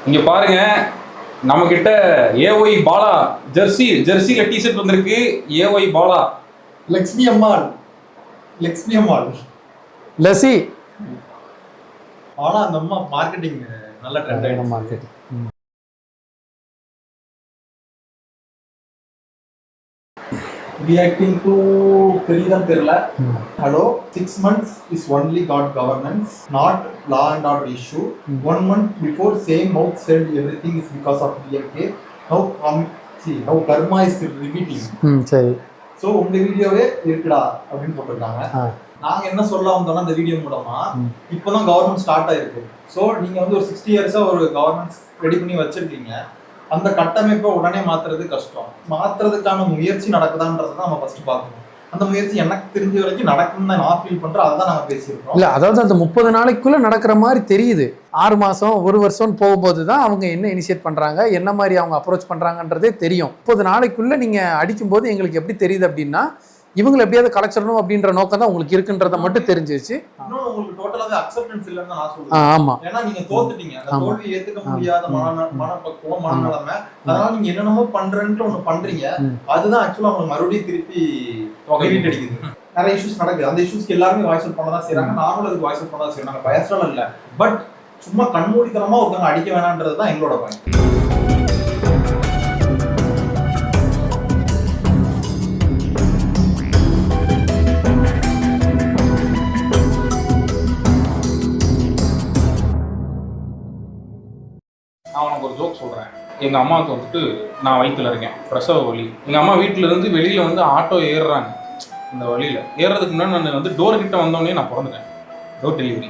இங்க பாருங்க, நம்ம கிட்ட ஏஒய் பாலா ஜெர்சில டிஷர்ட் வந்திருக்கு. ஏஒய் பாலா லக்ஷ்மி அம்மாள் லசி. ஆனா அந்த அம்மா மார்க்கெட்டிங் நல்ல ட்ரெண்ட் ஆயிடும். மார்க்கெட்டிங் reacting to தெரியல. Hello, 6 months is only got governance, not law and order issue. 1 month before same mouth said everything is because of DMK. Now karma is repeating. சரி. So உங்க வீடியோவே இருக்குடா அப்படின்னு போட்டிருக்காங்க. நாங்க என்ன சொல்ல வந்தோம்னா இந்த வீடியோ மூலமா இப்பதான் கவர்மெண்ட் ஸ்டார்ட் ஆயிருக்கு. ஸோ நீங்க வந்து ஒரு 60 இயர்ஸா ஒரு கவர்மெண்ட் ரெடி பண்ணி வச்சிருக்கீங்க. அந்த கட்டமைப்பை உடனே மாத்துறது கஷ்டம். மாத்துறதுக்கான முயற்சி நடக்குதான்றதை நம்ம ஃபர்ஸ்ட் பார்க்கணும். அந்த முயற்சி எனக்கு தெரிஞ்ச வரைக்கும் நடக்கும்னு நான் ஃபீல் பண்றேன். அதுதான் நாங்க பேசியிருக்கோம். இல்ல, அதாவது அந்த 30 நாளைக்குள்ள நடக்கிற மாதிரி தெரியுது. 6 மாசம் 1 வருஷம் போகும்போது தான் அவங்க என்ன இனிஷியேட் பண்றாங்க, என்ன மாதிரி அவங்க அப்ரோச் பண்றாங்கன்றதே தெரியும். 30 நாளைக்குள்ள நீங்க அடிக்கும் போது எங்களுக்கு எப்படி தெரியுது அப்படின்னா, இவங்களை எப்படியாவது கலைச்சிடணும் அப்படின்ற நோக்கம் தான் உங்களுக்கு இருக்குன்றத மட்டும் தெரிஞ்சிருச்சு. உங்களுக்கு டோட்டலாவே அக்செப்டன்ஸ் இல்லன்னு நான் சொல்றேன். ஆமா, ஏன்னா நீங்க தோத்துட்டீங்க. அந்த தோல்வி ஏத்துக்க முடியாத மனப்பக்குவம், மனநிலைமை. அதனால நீங்க என்னென்னமோ பண்றேன்ட்டு ஒண்ணு பண்றீங்க. அதுதான் ஆக்சுவலா உங்களுக்கு மறுபடியும் திருப்பி ரிப்பீட் அடிக்குது. நிறைய இஷ்யூஸ் நடக்குது. அந்த இஷ்யூஸ்க்கு எல்லாருமே வாய்ஸ் அவுட் பண்ணதான் செய்யறாங்க. நானும் அதுக்கு வாய்ஸ் அவுட் பண்ணதான் செய்யறாங்க. பயஸ்டால இல்ல, பட் சும்மா கண்மூடித்தனமா ஒருத்தவங்க அடிக்க வேணான்றதுதான் எங்களோட பாயிண்ட். நான் உனக்கு ஒரு ஜோக் சொல்கிறேன். எங்கள் அம்மாவுக்கு வந்துட்டு நான் வயிற்றுல இருக்கேன், பிரசவ வலி. எங்கள் அம்மா வீட்டில் இருந்து வெளியில் வந்து ஆட்டோ ஏறுறாங்க. இந்த வழியில் ஏறுறதுக்கு முன்னாடி நான் வந்து டோர் கிட்ட வந்தோடனே நான் பிறந்துட்டேன். Door delivery.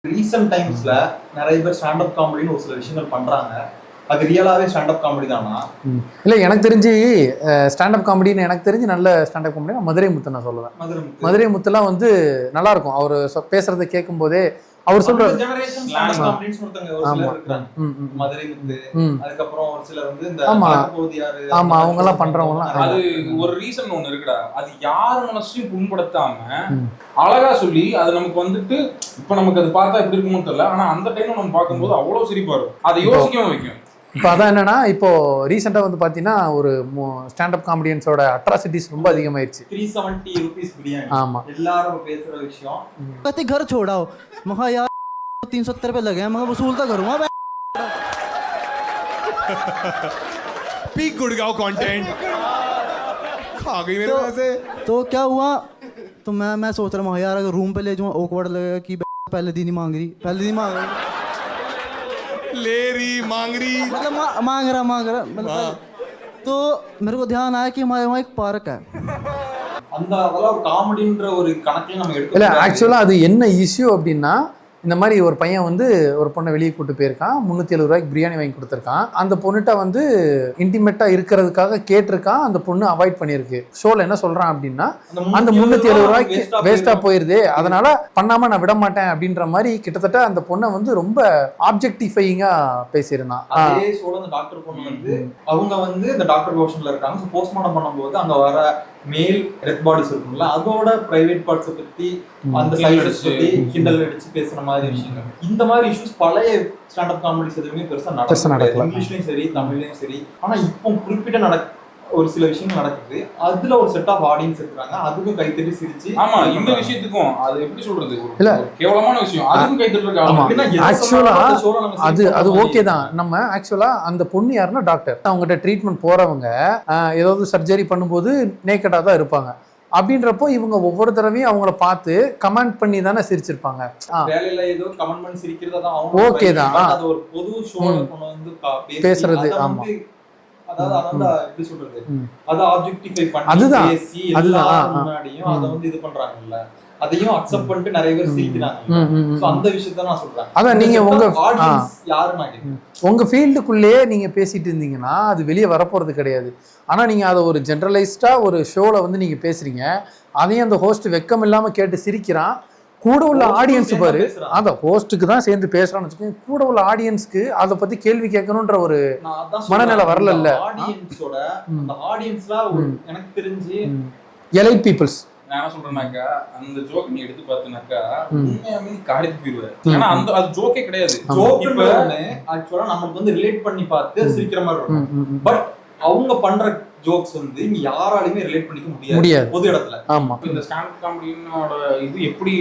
ரீசன்ட் டைம்ஸ்ல நிறைய பேர் ஸ்டாண்ட் அப் காமெடின்னு ஒரு சில விஷயங்கள் பண்றாங்க. அது ரியலாவே ஸ்டாண்ட் அப் காமெடி தானா? இல்ல, எனக்கு தெரிஞ்சு ஸ்டாண்ட் அப் காமெடின்னு எனக்கு தெரிஞ்சு நல்ல ஸ்டாண்ட் அப் காமெடி மதுரை முத்து நான் சொல்லுவேன். மதுரை முத்துலாம் வந்து நல்லா இருக்கும். அவர் பேசுறதை கேட்கும் போதே அவர் சொல்ற மதுரை முத்து, அதுக்கப்புறம் ஒரு சிலர் வந்து இந்த ஆமா அவங்க எல்லாம் பண்றவங்க. அது ஒரு ரீசன் ஒண்ணு இருக்குடா. அது யார் மனசையும் புண்படுத்தாம அழகா சொல்லி அது நமக்கு வந்துட்டு இப்ப நமக்கு அது பார்த்தா எப்படி இருக்குமோ தெரியல. ஆனா அந்த டைம் நம்ம பார்க்கும்போது அவ்வளவு சிரிப்பா இருக்கும். அதை யோசிக்கவும் வைக்கும். இப்போ அதான் என்னன்னா, இப்போ ரீசெண்டாக வந்து பார்த்தீங்கன்னா ஒரு ஸ்டாண்டப் காமெடியன்ஸோட அட்ராசிட்டிஸ் ரொம்ப அதிகமாயிருச்சு. 370 rupees பிரியாணி. ஆமா, எல்லாரும் பேசுற விஷயம். कहते घर छोड़ाओ, महा यार 370 रुपए लगे हैं, मगर वसूल तो करूंगा मैं। पीक गुड़गांव कंटेंट खा गई मेरे वैसे। तो क्या हुआ, तो मैं सोच रहा हूँ यार अगर रूम पे ले जाऊँ ऑकवर्ड लगेगा कि पहले दिन ही मांग रही ले रही मांग रही मतलब मांग रहा मतलब। तो मेरे को ध्यान आया कि हमारे वहाँ एक पार्क है. அந்த அதெல்லாம் ஒரு காமெடின்ற ஒரு கணக்குல நம்ம எடுக்க இல்ல, ஆக்சுவலா அது என்ன இஷ்யூ அப்படின்னா, இந்த மாதிரி ஒரு பையன் வந்து ஒரு பொண்ணை வெளியே கூட்டு போயிருக்கான். 370 ரூபாய்க்கு பிரியாணி வாங்கி கொடுத்துருக்கான். அந்த பொண்ணுகிட்ட வந்து இன்டிமேட்டா இருக்கிறதுக்காக கேட்டிருக்கான். அந்த பொண்ணு அவாய்ட் பண்ணிருக்கு. ஷோல என்ன சொல்றான் அப்படின்னா, அந்த 370 ரூபாய்க்கு வேஸ்டா போயிருது, அதனால பண்ணாம நான் விட மாட்டேன் அப்படின்ற மாதிரி கிட்டத்தட்ட அந்த பொண்ணை வந்து ரொம்ப ஆப்ஜெக்டிஃபையிங்கா பேசியிருந்தான். அதே ஷோல அந்த டாக்டர் பொண்ணு வந்து அவங்க வந்து இந்த டாக்டர் போர்ஷன்ல இருக்காங்க. போஸ்ட்மார்ட்டம் பண்ணும்போது அங்க வர மேல் டெத் பாடிஸ் இருக்கும்ல, அதோட பிரைவேட் பார்ட்ஸை பத்தி அந்த சைஸஸ் பத்தி கிண்டல் அடிச்சு பேசுற மாதிரி விஷயங்கள். இந்த மாதிரி இஷ்யூஸ் பழைய ஸ்டாண்ட் அப் காமெடிஸ் எதுவுமே பெருசா நடக்கல. இங்கிலீஷ்லயும் சரி, தமிழ்லயும் சரி. ஆனா இப்போ குறிப்பிட்ட ஒரு சில விஷயங்கள் நடக்குது. அதுல ஒரு செட் ஆஃப் ஆடியன்ஸ் இருக்காங்க. அதுக்கும் கைத்தட்டி சிரிச்சு. ஆமா, இந்த விஷயத்துக்கும் அது எப்படி சொல்றது, இல்ல கேவலமான விஷயம், அதுக்கும் கைத்தட்டி இருக்காங்க. ஆக்சுவலா அது ஓகே தான். நம்ம ஆக்சுவலா அந்த பொண்ணு யாருன்னா டாக்டர், அவங்ககிட்ட ட்ரீட்மெண்ட் போறவங்க ஏதாவது சர்ஜரி பண்ணும்போது நேக்கடா தான் இருப்பாங்க. அப்படின்றப்போ இவங்க ஒவ்வொரு தடவையும் அவங்கள பார்த்து கமெண்ட் பண்ணி தானே சிரிச்சிருப்பாங்க. வேலையில ஏதோ கமெண்ட் பண்ணி சிரிக்கிறதா ஓகே தான். அது ஒரு பொது ஷோல வந்து பேசுறது. ஆமா, அதாவது எப்படி சொல்றது, அது ஆப்ஜெக்டிஃபை பண்ணி பேசி எல்லாரும் முன்னாடியும் அத வந்து இது பண்றாங்கல்ல, அதையும் அக்செப்ட் பண்ணிட்டு நிறைய பேர் சிரிக்கிறாங்க. சோ அந்த விஷயத்தை நான் சொல்றேன். அதான் நீங்க உங்க ஆடியன்ஸ் யாரு நான் கேக்குறேன். உங்க ஃபீல்டுக்குள்ளேயே நீங்க பேசிட்டு இருந்தீங்கன்னா அது வெளியே வரப்போறது கிடையாது. ஆனா நீங்க அதை ஒரு ஜென்ரலைஸ்டா ஒரு ஷோல வந்து நீங்க பேசுறீங்க. அதையும் அந்த ஹோஸ்ட் வெக்கம் இல்லாம கேட்டு சிரிக்கிறான். கூட உள்ள ஆடியன்ஸ் சேர்ந்து பாரு, பேசுறாங்க. அந்த ஹோஸ்ட்டுக்கு தான் சேர்ந்து பேசுறான்னு வச்சுக்கோங்க, கூட உள்ள ஆடியன்ஸ்க்கு அதை பத்தி கேள்வி கேட்கணுன்ற ஒரு நான் அதான் மனநிலை சொல்றேன். வரல. ஆடியன்ஸோட அந்த ஆடியன்ஸ்ல எனக்கு தெரிஞ்சு எலைட் பீப்புள்ஸ். நான் என்ன சொல்றேன்னாக்கா, அந்த ஜோக் நீ எடுத்து பார்த்தினாக்கா உண்மையாவே காரியத்துக்கு போயிருவாரு. ஏன்னா அந்த அது ஜோக்கே கிடையாது. ஜோக்குன்னு ஆக்சுவலா நமக்கு வந்து ரிலேட் பண்ணி பார்த்து சிரிக்கிற மாதிரி இருக்கும். பட் அவங்க பண்ற ஜோக்ஸ் வந்து இங்க யாராலையுமே ரிலேட் பண்ணிக்க முடியாது பொது இடத்துல. ஆமா, இந்த ஸ்டாண்ட் காமெடியோட இது எப்படி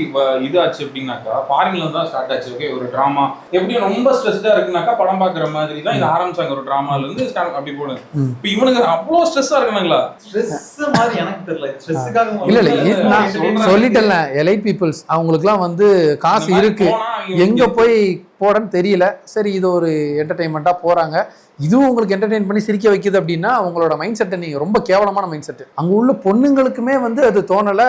இதாச்சு அப்படின்னாக்கா, ஃபாரின்ல தான் ஸ்டார்ட் ஆச்சு. ஓகே, ஒரு டிராமா எப்படி ரொம்ப ஸ்ட்ரெஸ்டா இருக்குனாக்கா படம் பாக்குற மாதிரி தான் இது ஆரம்பிச்சாங்க. ஒரு டிராமால இருந்து ஸ்டாண்ட் அப்படி போனது. இப்ப இவனுக்கு அவ்வளவு ஸ்ட்ரெஸ்ஸா இருக்கானுங்களா? ஸ்ட்ரெஸ் மாதிரி எனக்கு தெரியல. ஸ்ட்ரெஸ்ஸுக்காக இல்ல நான் சொல்லிட்டேன்ல, எலைட் பீப்புள்ஸ் அவங்களுக்குலாம் வந்து காசு இருக்கு, எங்க போய் போடன்னு தெரியல. சரி, இது ஒரு என்டர்டைன்மெண்ட்டா போறாங்க, இதுவும் உங்களுக்கு என்டர்டெயின் பண்ணி சிரிக்க வைக்குது அப்படின்னா அவங்களோட மைண்ட் செட்டை நீங்க ரொம்ப கேவலமான மைண்ட் செட். அங்க உள்ள பொண்ணுங்களுக்குமே வந்து அது தோணல,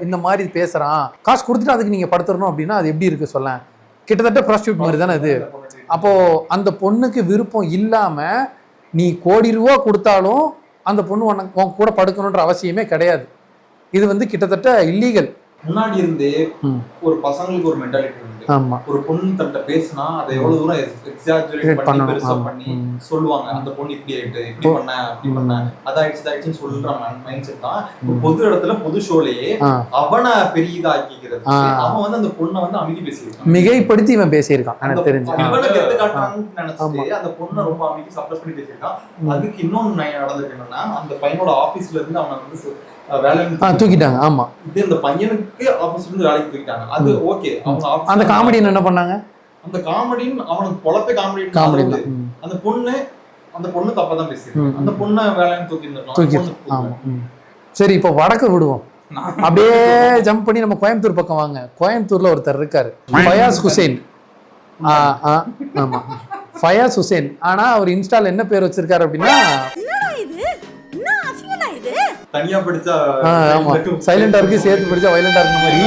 இந்த மாதிரி பேசுறான் காசு கொடுத்துட்டு அதுக்கு நீங்க படுத்துறணும் அப்படின்னா அது எப்படி இருக்கு சொல்ல? கிட்டத்தட்ட ப்ராஸ்டியூட் மாதிரி தானே அது. அப்போ அந்த பொண்ணுக்கு விருப்பம் இல்லாம நீ கோடி ரூபா கொடுத்தாலும் அந்த பொண்ணு உன் கூட படுக்கணுன்ற அவசியமே கிடையாது. இது வந்து கிட்டத்தட்ட இல்லீகல். முன்னாடி இருந்தே ஒரு பசங்களுக்கு ஒரு மென்டாலிட்டி இருக்கு. ஆமா, ஒரு பொண்ணு தன்ட்ட பேசினா அதை எவ்வளவு தூரம் எக்ஸாஜரேட் பண்ணி பெருசா பண்ணி சொல்லுவாங்க. அந்த பொண்ணு இப்படி ஆயிட்டு, இப்படி பண்ண, அப்படி பண்ண, அதாயிடுச்சுன்னு சொல்ற மைண்ட் செட் தான் பொது இடத்துல பொது ஷோலயே அவனை பெரிய இதாக்கிக்கிறது. அவன் வந்து அந்த பொண்ணை வந்து அமைதி பேசியிருக்கான், மிகைப்படுத்தி இவன் பேசியிருக்கான். எனக்கு தெரிஞ்சு இவனை கெத்து காட்டுறாங்கன்னு நினைச்சிட்டு அந்த பொண்ணை ரொம்ப அமைதி சப்ரஸ் பண்ணி பேசியிருக்கான். அதுக்கு இன்னொன்னு நடந்திருக்கு என்னன்னா, அந்த பையனோட ஆபீஸ்ல இருந்து அவனை வந்து தூக்கிட்டாங்க. ஆமா, இது இந்த பையனுக்கு ஆபீஸ்ல இருந்து வேலைக்கு தூக்கிட்டாங்க. அது ஓகே. அவங்க அந்த காமெடியன் என்ன பண்ணாங்க? அந்த காமெடியன் அவனுக்கு பொழப்பே காமெடி. அந்த பொண்ணு தப்பா தான் பேசிருக்கு. அந்த பொண்ணை வேலைன்னு தூக்கிருந்தாங்க. சரி, இப்போ வடக்கு விடுவோம். அப்படியே ஜம்ப் பண்ணி நம்ம கோயம்புத்தூர் பக்கம் வாங்க. கோயம்புத்தூர்ல ஒருத்தர் இருக்காரு, ஃபயாஸ் ஹுசைன். ஆமா, ஃபயாஸ் ஹுசைன். ஆனா அவர் இன்ஸ்டால என்ன பேர் வச்சிருக்காரு அப்படின்னா, தனியா படிச்சா சைலண்டா இருக்கு, சேர்த்து படிச்சா வயலண்டா இருக்குற மாதிரி,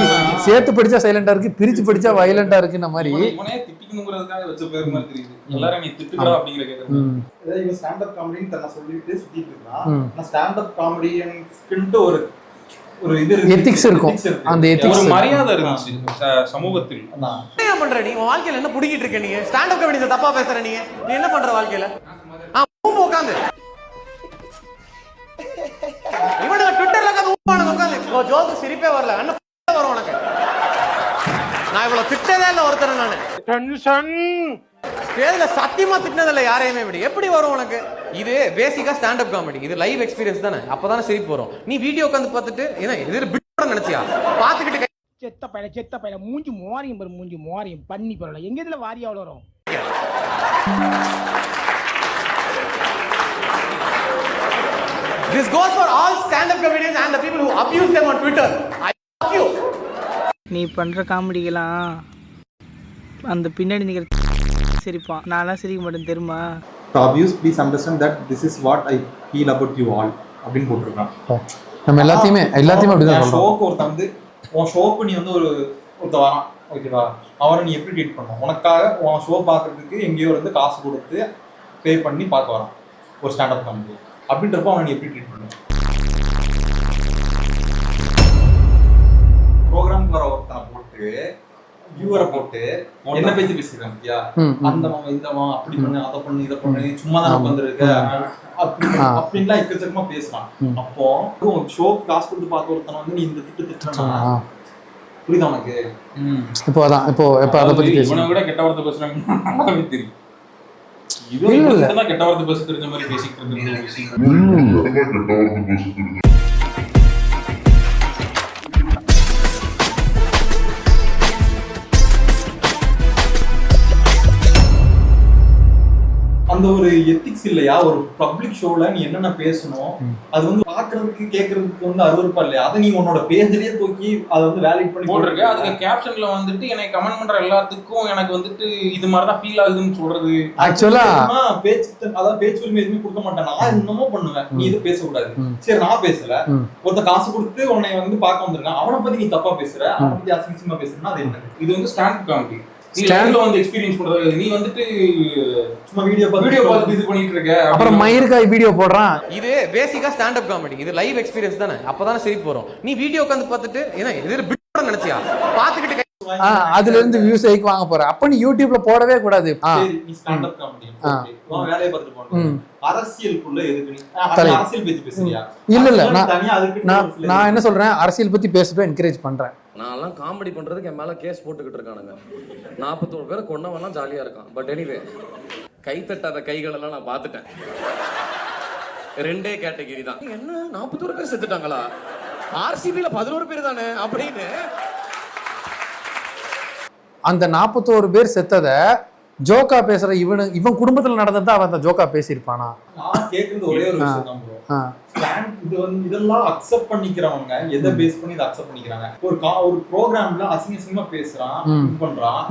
சேர்த்து படிச்சா சைலண்டா இருக்கு, பிரிச்சு படிச்சா வயலண்டா இருக்குன்ற மாதிரி. இவனே திட்டிக்கணும்ங்கிறதுக்காக வச்ச பேர் மாதிரி தெரியுது. எல்லாரும் நீ திட்டுடா அப்படிங்கற கேக்குறாங்க. அதாவது இவன் ஸ்டாண்ட் அப் காமெடின்னு தன்னை சொல்லிட்டு சுத்திட்டு இருக்கான். ஆனா ஸ்டாண்ட் அப் காமெடியன்ஸ்க்குன்னு ஒரு இது இருக்கு, எத்திக்ஸ் இருக்கும். அந்த எத்திக்ஸ், ஒரு மரியாதை இருந்துச்சு சமூகத்தில். என்ன பண்ற நீ? உன் வாழ்க்கையில என்ன புடிக்கிட்டு இருக்க? நீங்க ஸ்டாண்ட் அப் காமெடி தப்பா பேசுற. நீ என்ன பண்ற வாழ்க்கையில? உட்காந்து இவனுக்கு ட்விட்டர்ல உட்காந்து ஜோக்கு சிரிப்பே வரல. என்ன வரும் உனக்கு? நான் இவ்வளவு திட்டதே இல்ல ஒருத்தர். நானு டென்ஷன் பேர்ல சத்தியமா திட்டினதில்ல யாரையுமே. எப்படி வரும் உனக்கு? இது பேசிக்கா ஸ்டாண்ட் அப் காமெடி. இது லைவ் எக்ஸ்பீரியன்ஸ் தானே, அப்பதானே சிரிப்பு வரும். நீ வீடியோ உட்காந்து பார்த்துட்டு என்ன இது பிட் நினைச்சியா? பாத்துக்கிட்டு செத்த பையல மூஞ்சி மோரியம் பாரு, மூஞ்சி மோரியம் பண்ணி பரவாயில்ல. எங்க இதுல வாரியா வளரும்? This goes for all stand-up comedians and the people who abuse them on Twitter. I love you. நீ பண்ற காமெடிக்கெல்லாம் அந்த பின்னாடி நிக்கிற சிரிப்பான், நான்லாம் சிரிக்க மாட்டேன் தெரியுமா? Abuse, please understand that this is what I feel about you all அப்படின்னு போட்டுருக்கான். நம்ம எல்லாத்தையுமே அப்படிதான் சொல்றோம். ஷோக்கு ஒருத்தன் வந்து உன் ஷோக்கு நீ வந்து ஒருத்த வரான், ஓகேவா? அவரை நீ எப்படி ட்ரீட் பண்ண? உனக்காக உன் ஷோ பார்க்கறதுக்கு எங்கேயோ இருந்து காசு கொடுத்து பே பண்ணி பார்க்க வரான் ஒரு ஸ்டாண்ட் அப் காமெடி. அப்படின்றப்ப அவனை நீ எப்படி ட்ரீட் பண்ணுவ? ப்ரோக்ராம் வர ஒருத்தனை போட்டு வியூவரை போட்டு என்ன பேச்சு பேசிருக்காங்க பத்தியா? அந்த இந்த அப்படி பண்ணு, அதை பண்ணு, இதை பண்ணு, சும்மா தான் உட்காந்துருக்க அப்படின்லாம் எக்கச்சக்கமா பேசுறான். அப்போ ஷோ காசு கொடுத்து பார்க்க ஒருத்தனை வந்து நீ இந்த திட்டுனா புரியுதா உனக்கு? இப்போ அதை பத்தி இவனை விட கெட்ட வார்த்தை பேசுறாங்க தெரியும். இது கெட்ட வார்த்தை பேச தெரிஞ்ச மாதிரி பேசிட்டு இருக்கு. அந்த ஒரு எத்திக்ஸ் இல்லையா? ஒரு பப்ளிக் ஷோல நீ என்னென்ன பேசணும், அது வந்து பாக்குறதுக்கு கேட்கறதுக்கு வந்து அருவருப்பா இல்லையா? அதை நீ உன்னோட பேஜ்லயே தூக்கி அதை வந்து வேலிட் பண்ணி போட்டிருக்க. அதுக்கு கேப்ஷன்ல வந்துட்டு எனக்கு கமெண்ட் பண்ற எல்லாத்துக்கும் எனக்கு வந்துட்டு இது மாதிரிதான் ஃபீல் ஆகுதுன்னு சொல்றது. ஆக்சுவலா பேச்சு உரிமை எதுவுமே கொடுக்க மாட்டேன். நான் இன்னமும் பண்ணுவேன், நீ இது பேசக்கூடாது. சரி, நான் பேசல, ஒருத்த காசு கொடுத்து உன்னை வந்து பார்க்க வந்திருக்கான், அவனை பத்தி நீ தப்பா பேசுற, அவனை பத்தி அசிங்கமா பேசுறா, அது என்ன? இது வந்து ஸ்டாண்ட் காமெடி. ஸ்டாண்ட்ல வந்து எக்ஸ்பீரியன்ஸ் பண்றது. நீ வந்துட்டு சும்மா வீடியோ பார்த்து இது பண்ணிட்டு இருக்க. அப்புறம் மயிர்காய் வீடியோ போடுறான். இது பேசிக்கா ஸ்டாண்ட் அப் காமெடி. இது லைவ் எக்ஸ்பீரியன்ஸ் தானே, அப்பதானே சிரிப்பு வரும். நீ வீடியோ உட்காந்து பார்த்துட்டு என்ன இது பிட் நினைச்சியா? பாத்துக்கிட்டு அதுல இருந்து வியூஸ் வாங்க போற. அப்ப நீ யூடியூப்ல போடவே கூடாது. சரி, நீ ஸ்டாண்ட் அப் காமெடி உன் வேலையை பார்த்துட்டு போறேன். அரசியலுக்குள்ள எதுக்கு நீ அரசியல் பத்தி பேசுறியா? இல்ல தனியா அதுக்கு நான் என்ன சொல்றேன், அரசியல் பத்தி பேசட்டும் என்கரேஜ் பண்றேன். நான்லாம் காமெடி பண்றதுக்கு என் மேல கேஸ் போட்டுக்கிட்டு இருக்கானுங்க. 41 பேரை கொண்டவன்லாம் ஜாலியா இருக்கான். பட் எனிவே, கை தட்டாத கைகள் எல்லாம் நான் பார்த்துட்டேன். 2 கேட்டகரி தான். என்ன 41 பேர் செத்துட்டாங்களா? ஆர்சிபில 11 பேர் தானே அப்படின்னு. அந்த 41 பேர் செத்தத ஜோக்கா பேசுற இவன் குடும்பத்துல நடந்ததா அவன் அந்த ஜோக்கா பேசியிருப்பானா? நான் கேக்குறது ஒரே ஒரு விஷயம் தான் ப்ரோ. இதெல்லாம் அக்செப்ட் பண்ணிக்கிறவங்க எதை பேஸ் பண்ணி இதை அக்செப்ட் பண்ணிக்கிறாங்க? ஒரு ப்ரோக்ராம்ல அசிங்கமா பேசுறான், இது பண்றான்,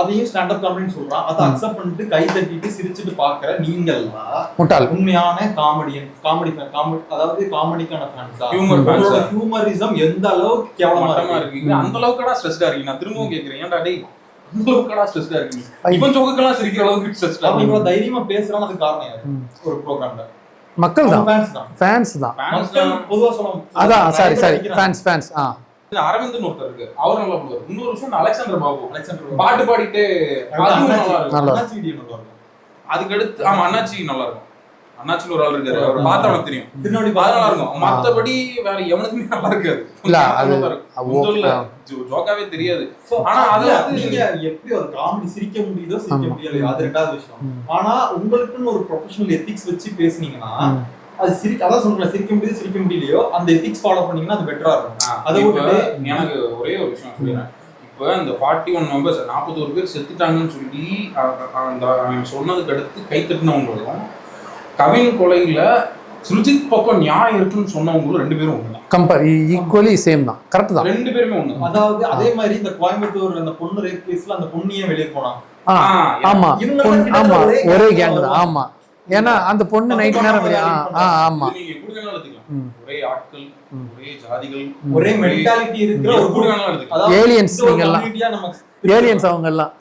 அதையும் ஸ்டாண்ட் அப் காமெடின்னு சொல்றான். அதை அக்செப்ட் பண்ணிட்டு கை தட்டிட்டு சிரிச்சுட்டு பாக்குற நீங்கள்லாம் உண்மையான அதாவது காமெடிக்கான ஃபேன்ஸா? ஹியூமரிசம் எந்த அளவுக்கு கேவலமா இருக்கு, அந்த அளவுக்கு ஸ்ட்ரெஸ்டா இருக்கு. நான் திரும்பவும் கேக்குறேன், ஏன்டா டேய் அந்த அளவுக்கு ஸ்ட்ரெஸ்டா இருக்கு? இவன் ஜோக்குக்கெல்லாம் சிரிக்கிற அளவுக்கு ஸ்ட்ரெஸ்டா இருக்கு. இவ்வளவு தைரியமா பேசுறான்னு அதுக்கு காரணம் யாரு? ஒரு ப்ரோக்ராம்ல மக்கள் தான், ஃபேன்ஸ் தான். பொதுவா சொல்லலாம். அதான் சாரி ஃபேன்ஸ். அரவிந்த் ஒருத்தர் இருக்கு, அவர் நல்லா பண்ணுவார். இன்னொரு விஷயம் அலெக்சாண்டர் பாபு பாட்டு பாடிட்டு அதுக்கு அடுத்து அண்ணாச்சி நல்லா இருக்கும். அண்ணாச்சின்னு ஒரு ஆள் இருக்காரு, அவர் பார்த்தா அவனுக்கு தெரியும், திருநெல்வேலி நல்லா இருக்கும். மத்தபடி வேற எவனுக்குமே நல்லா இருக்காது. இல்ல அது ஜோக்காவே தெரியாது. ஆனா அது நீங்க எப்படி ஒரு காமெடி சிரிக்க முடியுதோ சிரிக்க முடியலையோ அது ரெண்டாவது விஷயம். ஆனா உங்களுக்குன்னு ஒரு ப்ரொஃபஷனல் எத்திக்ஸ் வச்சு பேசுனீங்கன்னா அது அதான் சொல்றேன், சிரிக்க முடியுது சிரிக்க முடியலையோ அந்த எத்திக்ஸ் ஃபாலோ பண்ணீங்கன்னா அது பெட்டரா இருக்கும். அதை விட்டு எனக்கு ஒரே ஒரு விஷயம் சொல்லிடுறேன். இப்போ இந்த 41 மெம்பர்ஸ் 41 பேர் செத்துட்டாங்கன்னு சொல்லி அந்த அவன் சொன்னதுக்கு அடுத்து கை தட்டினவங்களும் கவின் கொலையில சுர்ஜித் பக்கம் நியாயம் இருக்குன்னு சொன்னவங்களும் 2 பேரும் ஒண்ணு கம்பேர் ஈக்குவலி சேம் தான். கரெக்ட் தான், 2 பேருமே ஒண்ணு. அதாவது அதே மாதிரி இந்த கோயம்புத்தூர் அந்த பொண்ணு ரேப் கேஸ்ல அந்த பொண்ணியே வெளியே போனா ஆமா ஒரே கேங் தான். ஆமா, ஏன்னா அந்த பொண்ணு நைட் நேரம் ஆமா ஒரே ஆட்கள், ஒரே ஜாதிகள், ஒரே மென்டாலிட்டி இருக்கிற ஒரு குடும்பம் எடுத்துக்கலாம். ஏலியன்ஸ் நீங்கெல்லாம், ஏலியன்ஸ் அவங்க எல்லாம்.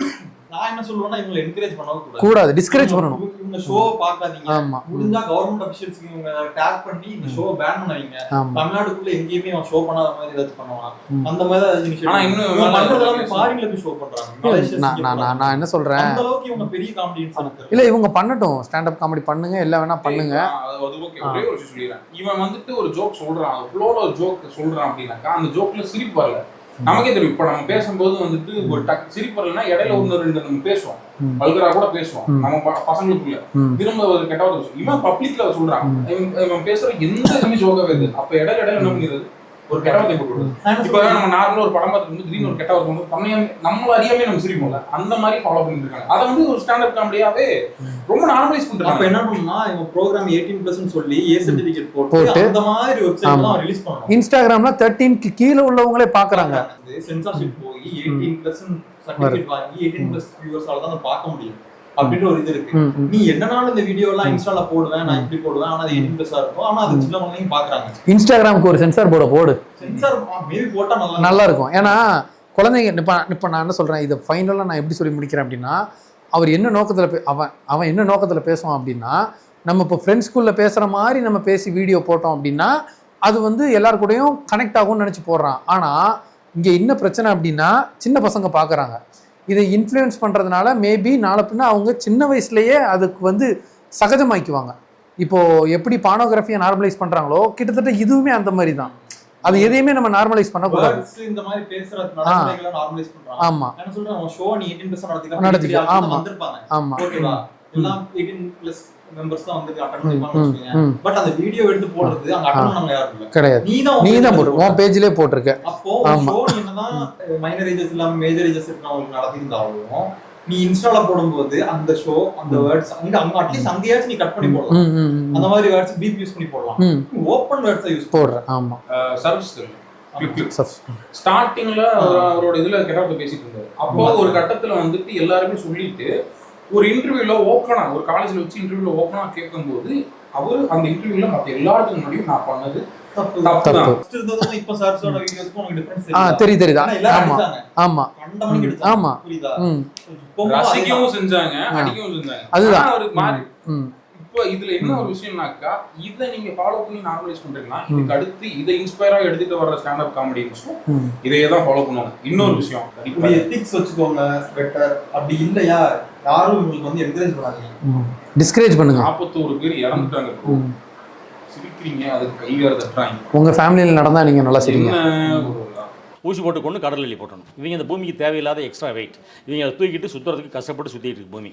நான் என்ன சொல்லுவேன்னா இவங்களை என்கரேஜ் பண்ண கூடாது, டிஸ்கரேஜ் பண்ணணும். இந்த ஷோ பார்க்காதீங்க. முடிஞ்சா கவர்மெண்ட் அபிஷியல்ஸ்க்கு இவங்க டாக் பண்ணி இந்த ஷோ பேன் பண்ணுவீங்க. தமிழ்நாடுக்குள்ள எங்கேயுமே ஷோ பண்ணாத மாதிரி ஏதாச்சும் பண்ணுவாங்க. அந்த மாதிரி ஆனா இன்னும் பண்றதெல்லாம் ஃபாரின்ல போய் ஷோ பண்றாங்க. நான் என்ன சொல்றேன், அந்த அளவுக்கு இவங்க பெரிய காமெடியன்ஸ் இருக்காங்க. இல்ல இவங்க பண்ணட்டும், ஸ்டாண்ட் அப் காமெடி பண்ணுங்க, எல்லாம் வேணா பண்ணுங்க. அது ஓகே. ஒரே ஒரு விஷயம் சொல்லிடுறேன். இவன் வந்துட்டு ஒரு ஜோக் சொல்றான், ஃப்ளோல ஒரு ஜோக் சொல்றான் அப்படின்னாக்கா அந்த ஜோக்ல சிரிப்பு வரல. நமக்கே தெரியும். இப்ப நம்ம பேசும்போது வந்துட்டு ஒரு சிரிப்பு வரலன்னா இடையில 1-2 நம்ம பேசுவோம், வல்கரா கூட பேசுவோம் நம்ம பசங்களுக்குள்ள. திரும்ப ஒரு கெட்டவரை விஷயம் இவன் பப்ளிக்ல சொல்றான், இவன் பேசுற எந்த இதுவுமே ஜோக்காவே இருக்கு. அப்ப இடையில என்ன பண்ணிடுறது, ஒரு கெட்டவத்தை போட்டு. இப்ப நம்ம நார்மலா ஒரு படம் பார்த்துட்டு திடீர்னு ஒரு கெட்டவர் போது நம்மள அறியாமே நம்ம சிரிப்போம்ல, அந்த மாதிரி ஃபாலோ பண்ணிட்டு இருக்காங்க. அதை வந்து ஒரு ஸ்டாண்டர்ட் காமெடியாவே ரொம்ப நார்மலைஸ் பண்றாங்க. அப்ப என்ன பண்ணா இவங்க ப்ரோகிராம் 18+ சொல்லி ஏ சர்டிபிகேட் போட்டு அந்த மாதிரி வெப்சைட்லாம் ரிலீஸ் பண்ணனும். இன்ஸ்டாகிராம்ல 13 க்கு கீழ உள்ளவங்களே பாக்குறாங்க. சென்சார்ஷிப் போய் 18+ சர்டிபிகேட் வாங்கி 18+ வியூவர்ஸால தான் பார்க்க முடியும் அப்படின்ற ஒரு இது இருக்கு. நீ என்னனாலும் இந்த வீடியோ எல்லாம் இன்ஸ்டால போடுவேன், நான் இப்படி போடுவேன், ஆனா அது 18+ இருக்கும். ஆனா அது சின்னவங்களையும் பாக்குறாங்க. இன்ஸ்டாகிராமுக்கு ஒரு சென்சார் போர்டு போடு. சென்சார் மேபி போட்டா நல்லா இருக்கும். ஏன்னா குழந்தைங்க இப்ப நான் என்ன சொல்றேன், இதை ஃபைனலா நான் எப்படி சொல்லி முடிக்கிறேன் அப்படின்னா, அவர் என்ன நோக்கத்துல அவன் என்ன நோக்கத்துல பேசுவான் அப்படின்னா, நம்ம இப்போ ஃப்ரெண்ட்ஸ்குள்ள பேசுற மாதிரி நம்ம பேசி வீடியோ போட்டோம் அப்படின்னா அது வந்து எல்லாரு கூடயும் கனெக்ட் ஆகும்னு நினைச்சு போடுறான். ஆனா இங்க என்ன பிரச்சனை அப்படின்னா, சின்ன பசங்க பாக்குறாங்க, இதை இன்ஃப்ளூயன்ஸ் பண்ணுறதுனால மேபி நாளை பின்ன அவங்க சின்ன வயசுலேயே அதுக்கு வந்து சகஜமாக்கிக்குவாங்க. இப்போது எப்படி பானோகிராஃபியை நார்மலைஸ் பண்ணுறாங்களோ கிட்டத்தட்ட இதுவுமே அந்த மாதிரி தான். அது எதையுமே நம்ம நார்மலைஸ் பண்ணக்கூடாது. இந்த மாதிரி பேசுறது நடந்துகளை நார்மலைஸ் பண்றாங்க. ஆமா, என்ன சொல்றேன், ஷோ நீ 18% நடத்திக்கலாம். ஆமா வந்திருப்பாங்க. ஆமா, ஓகேவா, எல்லாம் 18+ மெம்பர்ஸ் தான் வந்து அட்டெண்ட் பண்ணுவாங்க. பட் அந்த வீடியோ எடுத்து போடுறது அங்க அட்டெண்ட் பண்ணவங்க யாரும் இல்ல. கிடையாது. நீ தான் போடு, உன் பேஜ்லயே போட்டுருக்க. அப்போ ஷோ என்னதான் மைனர் ஏஜஸ் இல்லாம மேஜர் ஏஜஸ் இருக்கவங்களுக்கு நடத்திருந்தாலும் நீ இன்ஸ்டால போடும்போது அந்த ஷோ அந்த வேர்ட்ஸ் அங்க அட்லீஸ்ட் அங்கேயாச்சும் நீ கட் பண்ணி போடலாம். அந்த மாதிரி வேர்ட்ஸ் பீப் யூஸ் பண்ணி போடலாம். ஓப்பன் வேர்ட்ஸ் யூஸ் போடுற. ஆமா, சர்வீஸ் ஸ்டார்டிங்ல அவரோட இதுல கெட்டவத்தை பேசிட்டு இருந்தாரு. அப்போ ஒரு கட்டத்துல வந்துட்டு எல்லாருமே சொல்லிட்டு ஒரு இன்டர்வியூல ஓப்பனா ஒரு காலேஜ்ல வச்சு இன்டர்வியூல ஓப்பனா கேட்கும்போது அவர் அந்த இன்டர்வியூல மத்த எல்லாத்துக்கும் முன்னாடியும் நான் பண்ணது இப்போ இதுல என்ன ஒரு விஷயம்னாக்கா, இதை நீங்க ஃபாலோ பண்ணி நார்மலைஸ் பண்றீங்கன்னா, இதுக்கு அடுத்து இதை இன்ஸ்பயரா எடுத்துட்டு வர்ற ஸ்டாண்டப் காமெடியன்ஸும் இதையே தான் ஃபாலோ பண்ணுவாங்க. இன்னொரு விஷயம், இப்படி எத்திக்ஸ் வச்சுக்கோங்க பெட்டர், அப்படி இல்லையா யாரும் உங்களுக்கு வந்து என்கரேஜ் பண்ணாதீங்க, டிஸ்கரேஜ் பண்ணுங்க. 41 பேர் இறந்துட்டாங்க ப்ரோ. சிரிக்கிறீங்க, அதுக்கு கை வேற தட்டுறாங்க. உங்க ஃபேமிலியில் நடந்தா நீங்க நல்லா சிரிங்க. என்ன ஒரு ஊசி போட்டு கொண்டு கடலில் போட்டணும். இவங்க இந்த பூமிக்கு தேவையில்லாத எக்ஸ்ட்ரா வெயிட். இவங்க அதை தூக்கிட்டு சுற்றுறதுக்கு கஷ்டப்பட்டு சுற்றிட்டு இருக்கு பூமி.